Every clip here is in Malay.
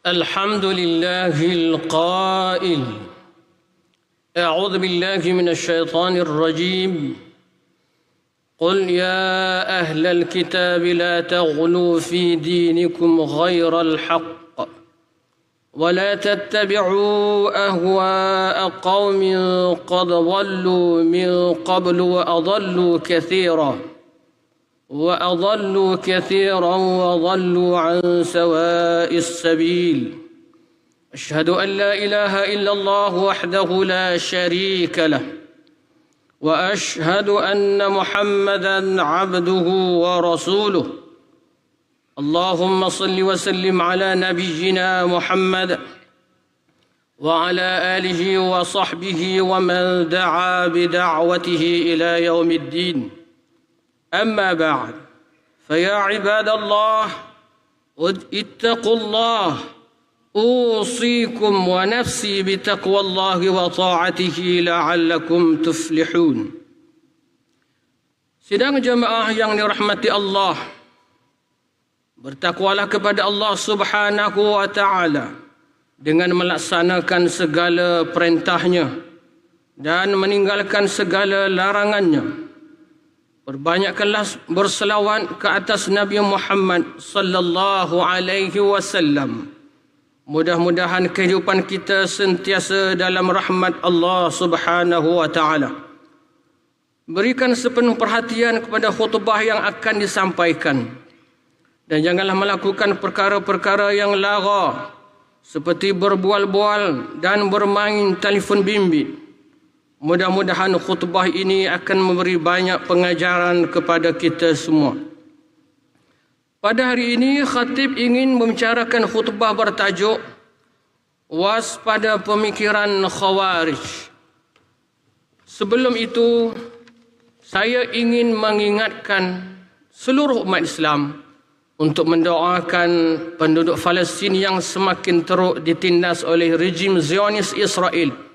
الحمد لله القائل أعوذ بالله من الشيطان الرجيم قل يا أهل الكتاب لا تغلوا في دينكم غير الحق ولا تتبعوا أهواء قوم قد ضلوا من قبل وأضلوا كثيرا وضلوا عن سواء السبيل أشهد أن لا إله إلا الله وحده لا شريك له وأشهد أن محمدا عبده ورسوله اللهم صل وسلم على نبينا محمد وعلى آله وصحبه ومن دعا بدعوته إلى يوم الدين أما بعد فيا عباد الله اتقوا الله أوصيكم ونفسي بتقوى الله وطاعته لعلكم تفلحون. Sidang jemaah yang dirahmati Allah, bertakwalah kepada Allah Subhanahu wa taala dengan melaksanakan segala perintahnya dan meninggalkan segala larangannya. Berbanyakkanlah berselawat ke atas Nabi Muhammad sallallahu alaihi wasallam. Mudah-mudahan kehidupan kita sentiasa dalam rahmat Allah Subhanahu wa taala. Berikan sepenuh perhatian kepada khutbah yang akan disampaikan. Dan janganlah melakukan perkara-perkara yang lara seperti berbual-bual dan bermain telefon bimbit. Mudah-mudahan khutbah ini akan memberi banyak pengajaran kepada kita semua. Pada hari ini khatib ingin membicarakan khutbah bertajuk waspada pemikiran Khawarij. Sebelum itu, saya ingin mengingatkan seluruh umat Islam untuk mendoakan penduduk Palestin yang semakin teruk ditindas oleh rejim Zionis Israel,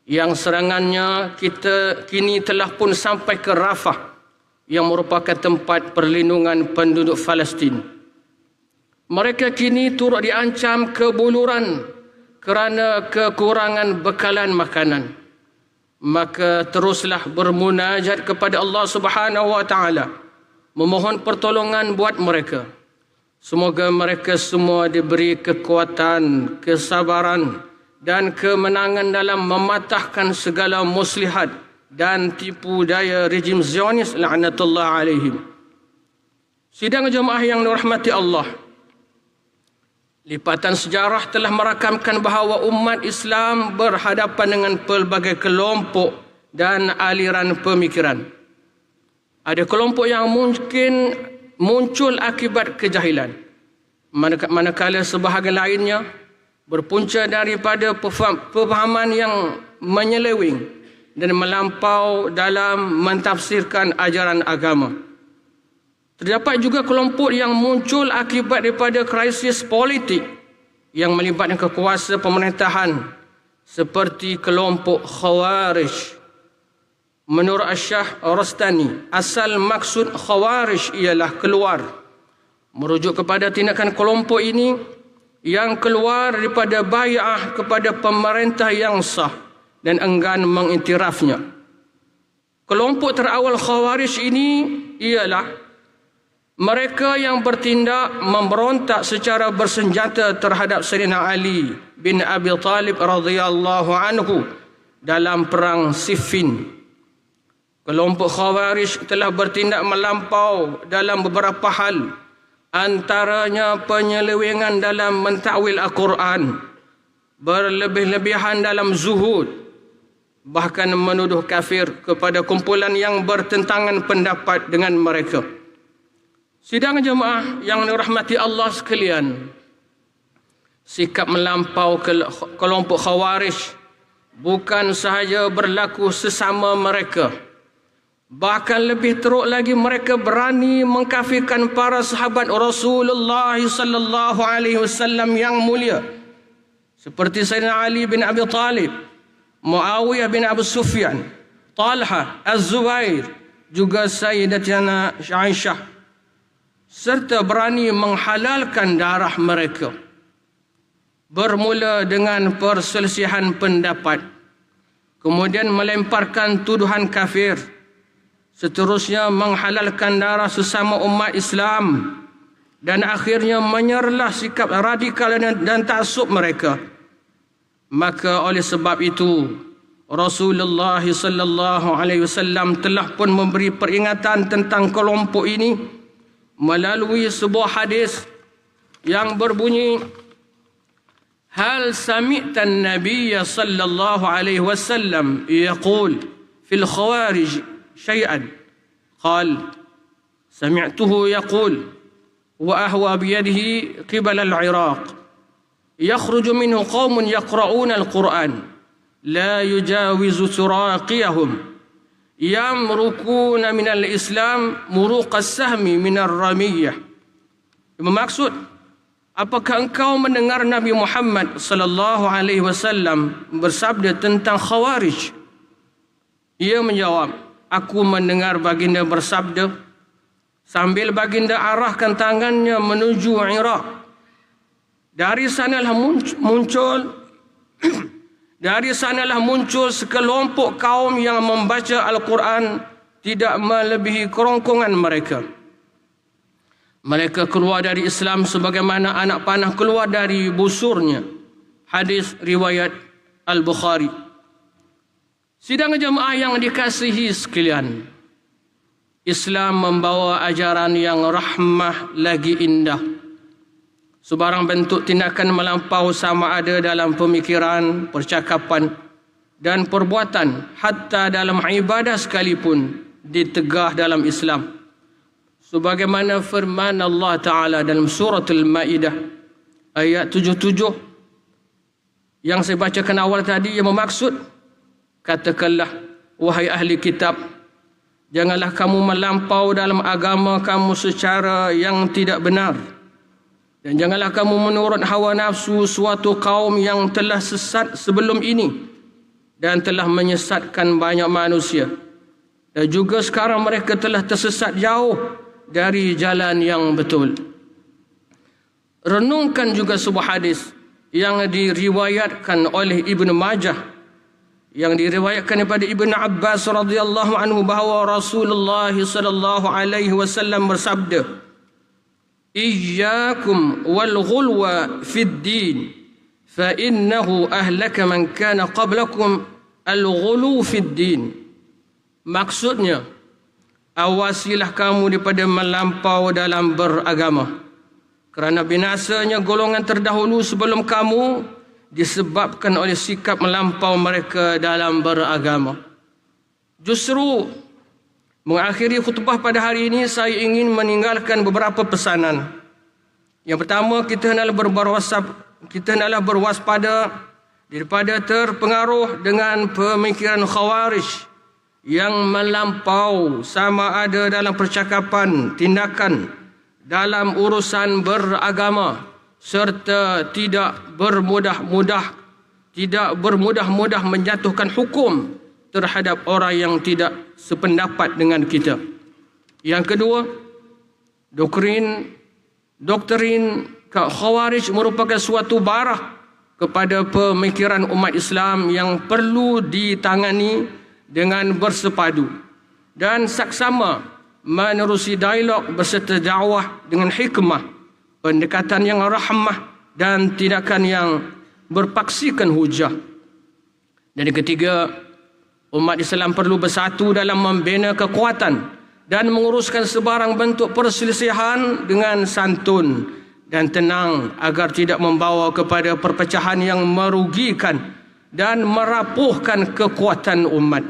yang serangannya kita kini telah pun sampai ke Rafah yang merupakan tempat perlindungan penduduk Palestin. Mereka kini turut diancam kebuluran kerana kekurangan bekalan makanan. Maka teruslah bermunajat kepada Allah Subhanahu wa taala, memohon pertolongan buat mereka. Semoga mereka semua diberi kekuatan, kesabaran dan kemenangan dalam mematahkan segala muslihat dan tipu daya rejim Zionis laknatullah alaihim. Sidang jemaah yang dirahmati Allah, lipatan sejarah telah merakamkan bahawa umat Islam berhadapan dengan pelbagai kelompok dan aliran pemikiran. Ada kelompok yang mungkin muncul akibat kejahilan, manakala sebahagian lainnya berpunca daripada pemahaman yang menyeleweng dan melampau dalam mentafsirkan ajaran agama. Terdapat juga kelompok yang muncul akibat daripada krisis politik yang melibatkan kekuasaan pemerintahan seperti kelompok Khawarij. Menurut Syekh Rastani, asal maksud Khawarij ialah keluar, merujuk kepada tindakan kelompok ini yang keluar daripada bai'ah kepada pemerintah yang sah dan enggan mengiktirafnya. Kelompok terawal Khawarij ini ialah mereka yang bertindak memberontak secara bersenjata terhadap Sayyidina Ali bin Abi Talib radhiyallahu anhu dalam perang Siffin. Kelompok Khawarij telah bertindak melampau dalam beberapa hal, antaranya penyelewengan dalam mentakwil Al-Quran, berlebih-lebihan dalam zuhud, bahkan menuduh kafir kepada kumpulan yang bertentangan pendapat dengan mereka. Sidang jemaah yang dirahmati Allah sekalian, sikap melampau kelompok Khawarij bukan sahaja berlaku sesama mereka, bahkan lebih teruk lagi mereka berani mengkafirkan para sahabat Rasulullah sallallahu alaihi wasallam yang mulia, seperti Sayyidina Ali bin Abi Talib, Muawiyah bin Abu Sufyan, Talha, Az-Zubair, juga Sayyidatina Aisyah, serta berani menghalalkan darah mereka. bermula dengan perselisihan pendapat, kemudian melemparkan tuduhan kafir, seterusnya menghalalkan darah sesama umat Islam, dan akhirnya menyerlah sikap radikal dan taksub mereka. Maka oleh sebab itu Rasulullah sallallahu alaihi wasallam telah pun memberi peringatan tentang kelompok ini melalui sebuah hadis yang berbunyi, hal sami'tan nabiyya sallallahu alaihi wasallam yaqul fil khawarij syai'an, qal sami'tuhu yaqul wa ahwa biyadihi qibala al-Iraq yakhruju minhu qaumun yaqra'una al-Qur'an la yujawizu suraqiyahum yamrukuna min al-Islam muruq as-sahmi min ar-ramiyah. Bermaksud, apakah engkau mendengar Nabi Muhammad sallallahu alaihi wasallam bersabda tentang Khawarij? Ia menjawab, aku mendengar baginda bersabda sambil baginda arahkan tangannya menuju Iraq. Dari sanalah muncul sekelompok kaum yang membaca Al-Quran tidak melebihi kerongkongan mereka. Mereka keluar dari Islam sebagaimana anak panah keluar dari busurnya. Hadis riwayat Al-Bukhari. Sidang jemaah yang dikasihi sekalian, Islam membawa ajaran yang rahmah lagi indah. Sebarang bentuk tindakan melampau sama ada dalam pemikiran, percakapan dan perbuatan, hatta dalam ibadah sekalipun ditegah dalam Islam. Sebagaimana firman Allah Ta'ala dalam surah Al-Ma'idah ayat 77 yang saya bacakan awal tadi, yang bermaksud, katakanlah wahai ahli kitab, janganlah kamu melampau dalam agama kamu secara yang tidak benar, dan janganlah kamu menurut hawa nafsu suatu kaum yang telah sesat sebelum ini dan telah menyesatkan banyak manusia, dan juga sekarang mereka telah tersesat jauh dari jalan yang betul. Renungkan juga sebuah hadis yang diriwayatkan oleh Ibn Majah, yang diriwayatkan daripada Ibn Abbas radhiyallahu anhu bahawa Rasulullah sallallahu alaihi wasallam bersabda, iyyakum wal ghulwa fid din fa innahu ahlaka man kana qablakum al ghulu fid din. Maksudnya, awasilah kamu daripada melampau dalam beragama, kerana binasanya golongan terdahulu sebelum kamu disebabkan oleh sikap melampau mereka dalam beragama. Justru mengakhiri khutbah pada hari ini, saya ingin meninggalkan beberapa pesanan. Yang pertama, kita hendaklah berwaspada daripada terpengaruh dengan pemikiran Khawarij yang melampau sama ada dalam percakapan, tindakan dalam urusan beragama, serta tidak bermudah-mudah menjatuhkan hukum terhadap orang yang tidak sependapat dengan kita. Yang kedua, doktrin Khawarij merupakan suatu barah kepada pemikiran umat Islam yang perlu ditangani dengan bersepadu dan saksama menerusi dialog berserta dakwah dengan hikmah, pendekatan yang rahmah dan tindakan yang berpaksikan hujah. Dan yang ketiga, umat Islam perlu bersatu dalam membina kekuatan dan menguruskan sebarang bentuk perselisihan dengan santun dan tenang agar tidak membawa kepada perpecahan yang merugikan dan merapuhkan kekuatan umat.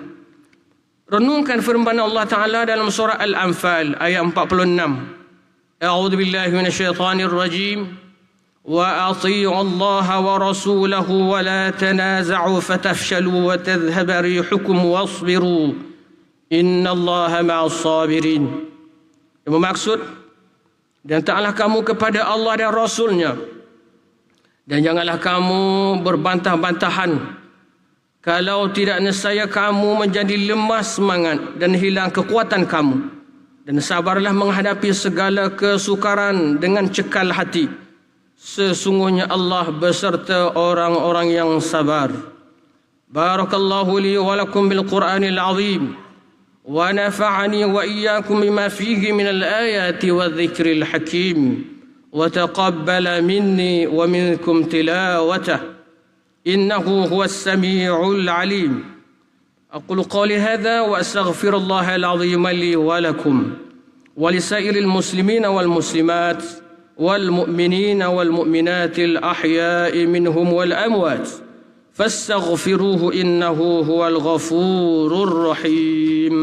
Renungkan firman Allah Ta'ala dalam surah Al-Anfal ayat 46. A'udzu billahi minasyaitonir rajim. Wa athi'u Allah wa rasulahu wa la tanaza'u fatafshalu wa tadhhaba rihukum wasbiru. Innallaha ma'as sabirin. Yang bermaksud, dan taatlah kamu kepada Allah dan Rasulnya, dan janganlah kamu berbantah-bantahan. Kalau tidak, nescaya kamu menjadi lemah semangat dan hilang kekuatan kamu. Dan sabarlah menghadapi segala kesukaran dengan cekal hati. Sesungguhnya Allah beserta orang-orang yang sabar. Barakallahu li wa lakum bil Qur'anil azim wa nafa'ani wa iyyakum bima fihi minal ayati wadh-dhikril hakim wa taqabbala minni wa minkum tilawatah innahu huwas sami'ul alim. أقول قولي هذا وأستغفر الله العظيم لي ولكم ولسائر المسلمين والمسلمات والمؤمنين والمؤمنات الأحياء منهم والأموات فاستغفروه إنه هو الغفور الرحيم.